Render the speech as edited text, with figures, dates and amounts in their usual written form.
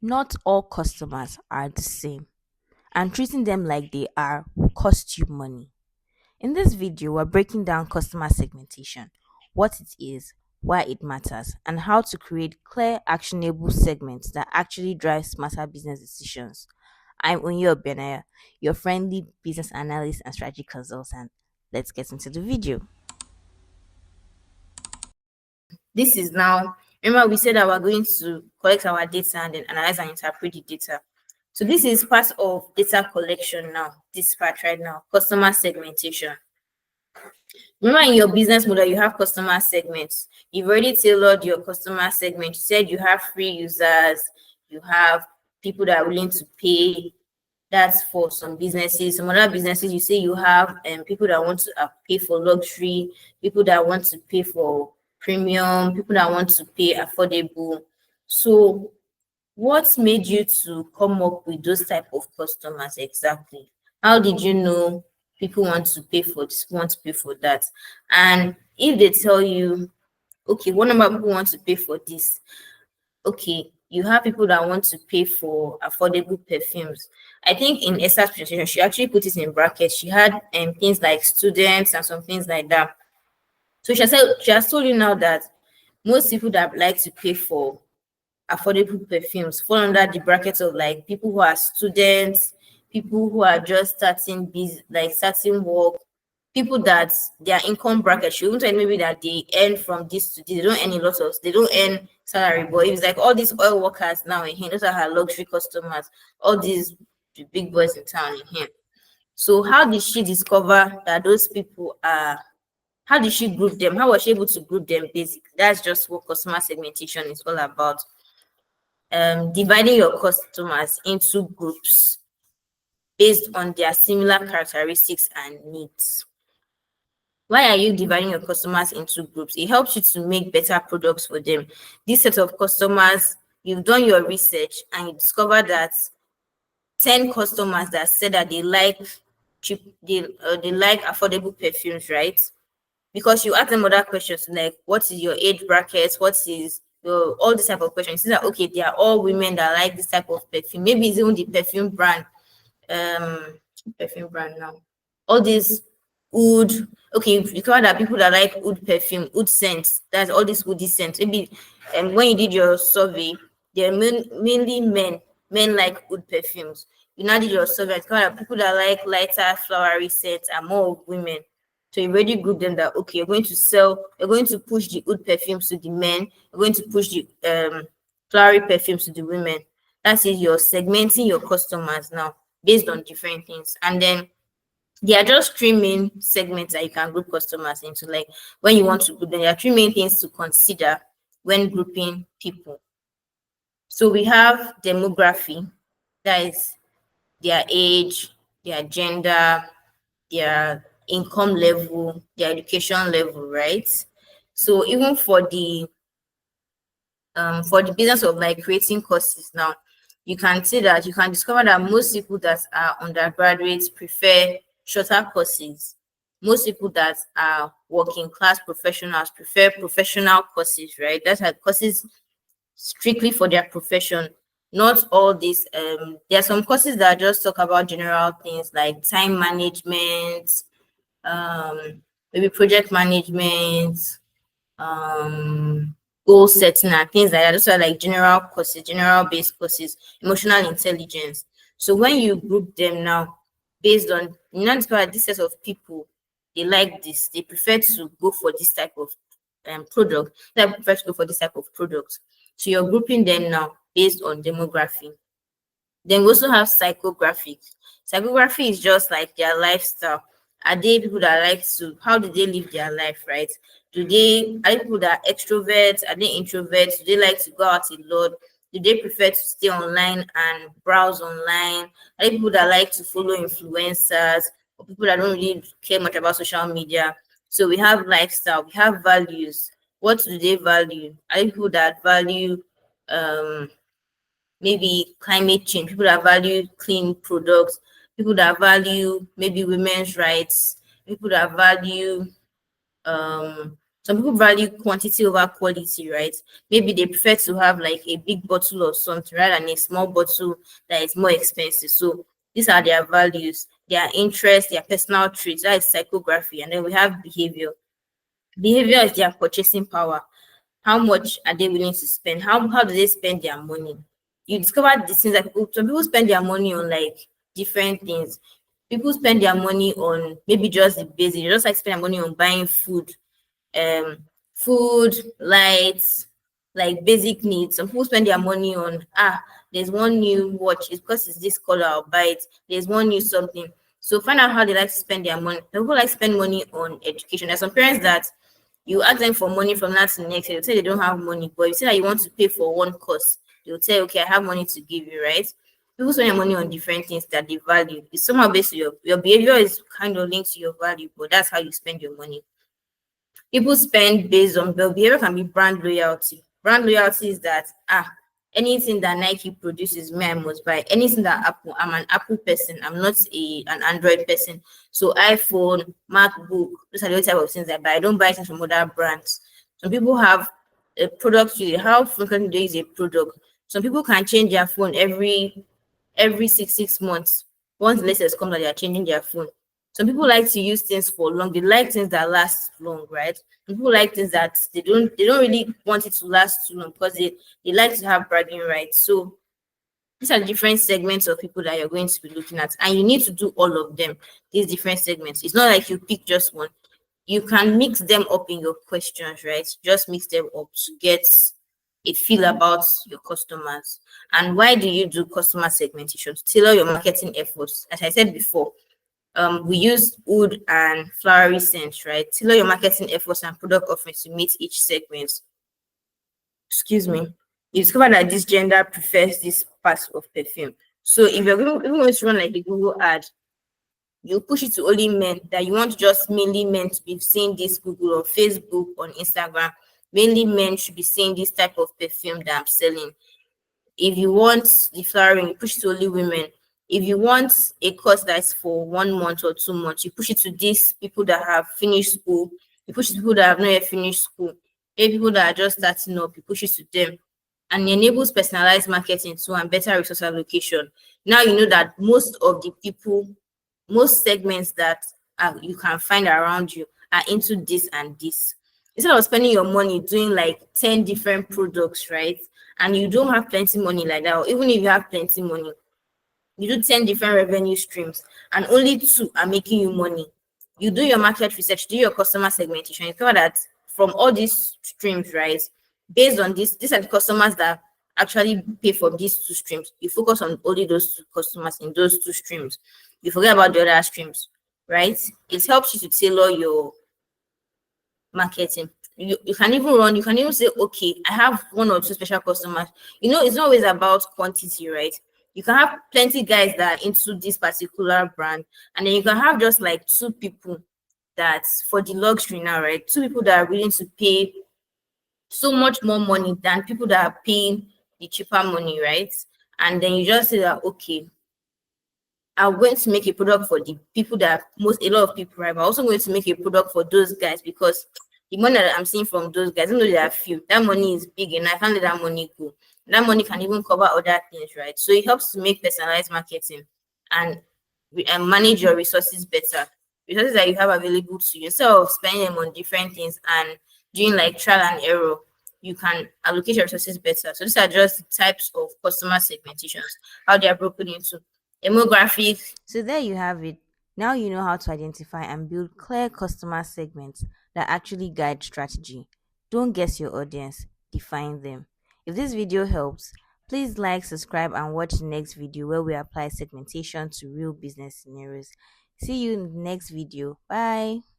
Not all customers are the same, and treating them like they are will cost you money. In this video, we're breaking down customer segmentation, what it is, why it matters, and how to create clear, actionable segments that actually drive smarter business decisions. I'm Onyo Benaya, your friendly business analyst and strategy consultant. Let's get into the video. This is now, remember we said that we're going to collect our data and then analyze and interpret the data. So this is part of data collection now, this part right now, customer segmentation. Remember in your business model, you have customer segments. You've already tailored your customer segment. You said you have free users, you have people that are willing to pay. That's for some businesses. Some other businesses, you say you have people that want to pay for luxury, people that want to pay for premium, people that want to pay affordable. So what made you to come up with those type of customers exactly? How did you know people want to pay for this, want to pay for that? And if they tell you, okay, what number of people want to pay for this? Okay, you have people that want to pay for affordable perfumes. I think in Esther's presentation, she actually put it in brackets. She had things like students and some things like that. So she has told you now that most people that like to pay for affordable perfumes fall under the bracket of like people who are students, people who are just starting business, like starting work, people that their income bracket should not tell maybe that they earn from this to this. They don't earn a lot of, they don't earn salary, but it's like all these oil workers now in here, those are her luxury customers, all these big boys in town in here. So how did she discover that those people are, how did she group them? How was she able to group them? Basically, that's just what customer segmentation is all about. Dividing your customers into groups based on their similar characteristics and needs. Why are you dividing your customers into groups? It helps you to make better products for them. This set of customers, you've done your research and you discover that 10 customers that said that they like cheap, they like affordable perfumes, right? Because you ask them other questions like what is your age bracket, what is your, all this type of questions. You see that okay, they are all women that like this type of perfume. Maybe it's even the um perfume brand now. All these wood, okay, you call that people that like wood perfume, wood scents, that's all these woody scents. Maybe when you did your survey, they're mainly men like wood perfumes. You now did your survey, it's called that people that like lighter flowery scents are more of women. So you already group them that okay, you're going to push the wood perfumes to the men, you're going to push the flowery perfumes to the women. That is, you're segmenting your customers now based on different things. And then there are just three main segments that you can group customers into. Like when you want to group them, there are three main things to consider when grouping people. So we have demography, that is their age, their gender, their income level, their education level, right? So even for the business of like creating courses now, you can see that you can discover that most people that are undergraduates prefer shorter courses. Most people that are working class professionals prefer professional courses, right? That's like courses strictly for their profession. Not all these there are some courses that just talk about general things like time management, maybe project management, um goal setting and things like that. Those are like general courses, general based courses, emotional intelligence. So when you group them now based on, you know, this set of people, they like this, they prefer to go for this type of product, they prefer to go for this type of product. So you're grouping them now based on demography. Then we also have psychographic. Psychography is just like their lifestyle. Are they people that like to, how do they live their life, right? Are they people that are extroverts? Are they introverts? Do they like to go out a lot? Do they prefer to stay online and browse online? Are they people that like to follow influencers or people that don't really care much about social media? So we have lifestyle, we have values. What do they value? Are they people that value um maybe climate change, people that value clean products, people that value maybe women's rights, people that value Some people value quantity over quality, right? Maybe they prefer to have like a big bottle of something rather than a small bottle that is more expensive. So these are their values, their interests, their personal traits. That is psychography. And then we have behavior. Behavior is their purchasing power. How much are they willing to spend? How do they spend their money? You discover these things that some people spend their money on like different things. People spend their money on maybe just the basic. They just like spend their money on buying um, food, lights, like basic needs. Some people spend their money on there's one new watch. It's because it's this color, I'll buy it. There's one new something. So find out how they like to spend their money. Some people like spend money on education. There's some parents that you ask them for money from that to next year, they'll say they don't have money, but you say that you want to pay for one course, they'll say, okay, I have money to give you, right? People spend their money on different things that they value. It's somehow based on your behavior is kind of linked to your value, but that's how you spend your money. People spend based on their behavior can be brand loyalty. Brand loyalty is that anything that Nike produces, me I must buy. Anything that Apple, I'm an Apple person. I'm not an Android person. So iPhone, MacBook, those are the type of things I buy. I don't buy things from other brands. Some people have a product. How frequently they use a product. Some people can change their phone every 6 months. Once the latest comes, that they are changing their phone. Some people like to use things for long. They like things that last long, right? Some people like things that they don't really want it to last too long because they like to have bragging rights. So these are different segments of people that you're going to be looking at, and you need to do all of them. These different segments. It's not like you pick just one. You can mix them up in your questions, right? Just mix them up to get a feel about your customers. And why do you do customer segmentation? To tailor your marketing efforts. As I said before, we use wood and flowery scents, right? Tailor your marketing efforts and product offerings to meet each segment. Excuse me. You discover that this gender prefers this part of perfume. So if you're going to run like a Google ad, you push it to only men that you want just mainly men to be seeing this Google or Facebook on Instagram. Mainly men should be seeing this type of perfume that I'm selling. If you want the flowering, you push it to only women. If you want a course that's for 1 month or 2 months, you push it to these people that have finished school. You push it to people that have not yet finished school. Maybe people that are just starting up, you push it to them. And it enables personalized marketing too and better resource allocation. Now you know that most of the people, most segments that you can find around you are into this and this. Instead of spending your money doing like 10 different products, right? And you don't have plenty money like that, or even if you have plenty money, you do 10 different revenue streams and only two are making you money. You do your market research, do your customer segmentation, you discover that from all these streams, right? Based on this, these are the customers that actually pay for these two streams. You focus on only those two customers in those two streams. You forget about the other streams, right? It helps you to tailor your marketing. You can even run, you can even say, okay, I have one or two special customers. It's not always about quantity, right? You can have plenty guys that are into this particular brand, and then you can have just like two people that's for the luxury now, right? Two people that are willing to pay so much more money than people that are paying the cheaper money, right? And then you just say that, okay, I'm going to make a product for the people that a lot of people, right? But I'm also going to make a product for those guys because the money that I'm seeing from those guys, even though they are few, that money is big and I can't let that money go. That money can even cover other things, right? So it helps to make personalized marketing and, and manage your resources better. Resources that you have available to you instead of spending them on different things and doing like trial and error, you can allocate your resources better. So these are just the types of customer segmentations, how they are broken into demographic. So there you have it. Now you know how to identify and build clear customer segments that actually guide strategy. Don't guess your audience, define them. If this video helps, please like, subscribe, and watch the next video where we apply segmentation to real business scenarios. See you in the next video. Bye.